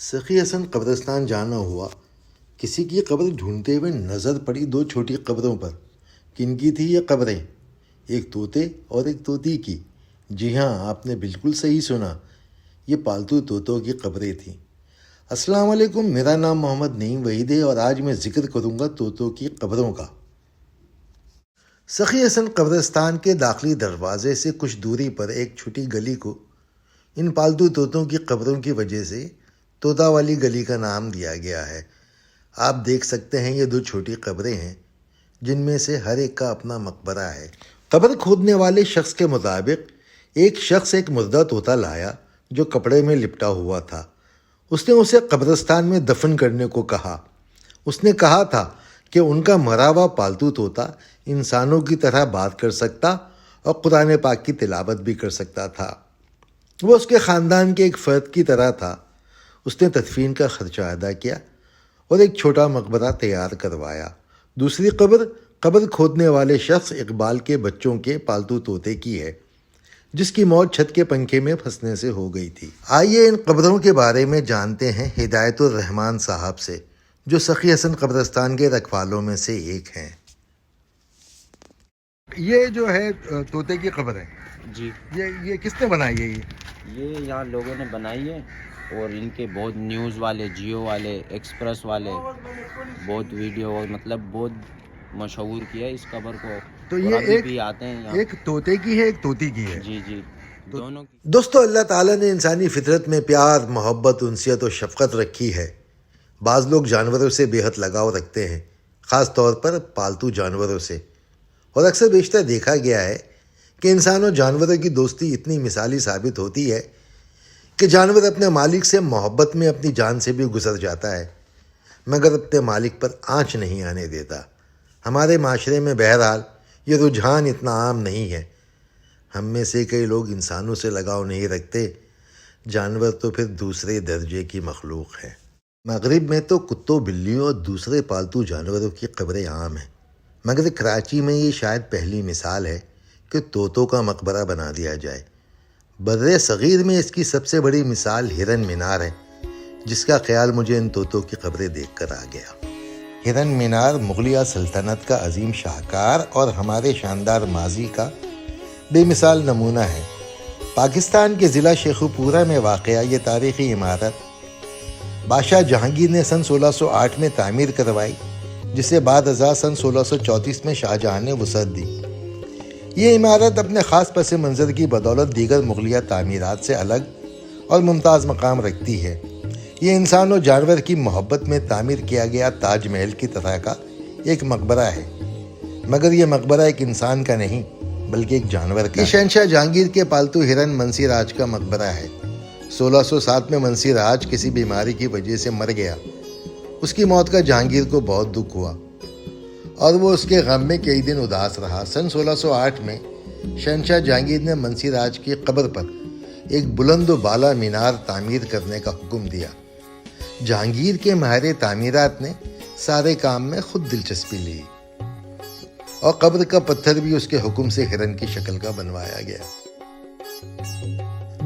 سخی حسن قبرستان جانا ہوا۔ کسی کی قبر ڈھونڈتے ہوئے نظر پڑی دو چھوٹی قبروں پر۔ کن کی تھی یہ قبریں؟ ایک طوطے اور ایک طوطی کی۔ جی ہاں، آپ نے بالکل صحیح سنا، یہ پالتو طوطوں کی قبریں تھیں۔ السلام علیکم، میرا نام محمد نعیم وحید ہے اور آج میں ذکر کروں گا طوطوں کی قبروں کا۔ سخی حسن قبرستان کے داخلی دروازے سے کچھ دوری پر ایک چھوٹی گلی کو ان پالتو طوطوں کی قبروں کی وجہ سے طوطا والی گلی کا نام دیا گیا ہے۔ آپ دیکھ سکتے ہیں یہ دو چھوٹی قبریں ہیں جن میں سے ہر ایک کا اپنا مقبرہ ہے۔ قبر کھودنے والے شخص کے مطابق ایک شخص ایک مردہ طوطا لایا جو کپڑے میں لپٹا ہوا تھا۔ اس نے اسے قبرستان میں دفن کرنے کو کہا۔ اس نے کہا تھا کہ ان کا مرا ہوا پالتو طوطا انسانوں کی طرح بات کر سکتا اور قرآن پاک کی تلاوت بھی کر سکتا تھا۔ وہ اس کے خاندان کے ایک فرد کی طرح تھا۔ اس نے تدفین کا خرچہ ادا کیا اور ایک چھوٹا مقبرہ تیار کروایا۔ دوسری قبر کھودنے والے شخص اقبال کے بچوں کے پالتو طوطے کی ہے جس کی موت چھت کے پنکھے میں پھنسنے سے ہو گئی تھی۔ آئیے ان قبروں کے بارے میں جانتے ہیں ہدایت الرحمان صاحب سے، جو سخی حسن قبرستان کے رکھوالوں میں سے ایک ہیں۔ یہ جو ہے طوطے کی قبر ہے جی، یہ کس نے بنائی ہے؟ یہ یہاں لوگوں نے بنائی ہے اور ان کے بہت نیوز والے، جیو والے، ایکسپریس والے بہت ویڈیو مطلب بہت مشہور کیا ہے اس قبر کو۔ تو اور یہ ابھی بھی آتے ہیں یہاں۔ ایک طوطے کی ہے، ایک طوطی کی ہے۔ جی جی، دونوں کی۔ دوستو، اللہ تعالیٰ نے انسانی فطرت میں پیار، محبت، انسیت و شفقت رکھی ہے۔ بعض لوگ جانوروں سے بے حد لگاؤ رکھتے ہیں، خاص طور پر پالتو جانوروں سے، اور اکثر بیشتر دیکھا گیا ہے کہ انسان اور جانوروں کی دوستی اتنی مثالی ثابت ہوتی ہے کہ جانور اپنے مالک سے محبت میں اپنی جان سے بھی گزر جاتا ہے مگر اپنے مالک پر آنچ نہیں آنے دیتا۔ ہمارے معاشرے میں بہرحال یہ رجحان اتنا عام نہیں ہے۔ ہم میں سے کئی لوگ انسانوں سے لگاؤ نہیں رکھتے، جانور تو پھر دوسرے درجے کی مخلوق ہیں۔ مغرب میں تو کتوں، بلیوں اور دوسرے پالتو جانوروں کی قبریں عام ہیں، مگر کراچی میں یہ شاید پہلی مثال ہے کہ طوطوں کا مقبرہ بنا دیا جائے۔ بر صغیر میں اس کی سب سے بڑی مثال ہرن مینار ہے، جس کا خیال مجھے ان طوطوں کی قبریں دیکھ کر آ گیا۔ ہرن مینار مغلیہ سلطنت کا عظیم شاہکار اور ہمارے شاندار ماضی کا بے مثال نمونہ ہے۔ پاکستان کے ضلع شیخوپورہ میں واقع یہ تاریخی عمارت بادشاہ جہانگیر نے سن 1608 میں تعمیر کروائی، جسے بعد ازاں سن 1634 میں شاہ جہاں نے وسعت دی۔ یہ عمارت اپنے خاص پس منظر کی بدولت دیگر مغلیہ تعمیرات سے الگ اور ممتاز مقام رکھتی ہے۔ یہ انسان اور جانور کی محبت میں تعمیر کیا گیا تاج محل کی طرح کا ایک مقبرہ ہے، مگر یہ مقبرہ ایک انسان کا نہیں بلکہ ایک جانور کا۔ یہ شہنشاہ جہانگیر کے پالتو ہرن منسی راج کا مقبرہ ہے۔ 1607 میں منسی راج کسی بیماری کی وجہ سے مر گیا۔ اس کی موت کا جہانگیر کو بہت دکھ ہوا اور وہ اس کے غم میں کئی دن اداس رہا۔ سن 1608 میں شہنشاہ جہانگیر نے منسی راج کی قبر پر ایک بلند و بالا مینار تعمیر کرنے کا حکم دیا۔ جہانگیر کے ماہر تعمیرات نے سارے کام میں خود دلچسپی لی اور قبر کا پتھر بھی اس کے حکم سے ہرن کی شکل کا بنوایا گیا۔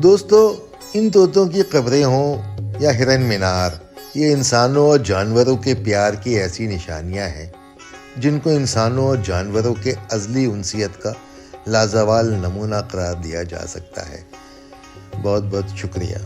دوستو، ان طوطوں کی قبریں ہوں یا ہرن مینار، یہ انسانوں اور جانوروں کے پیار کی ایسی نشانیاں ہیں جن کو انسانوں اور جانوروں کے ازلی انسیت کا لازوال نمونہ قرار دیا جا سکتا ہے۔ بہت بہت شکریہ۔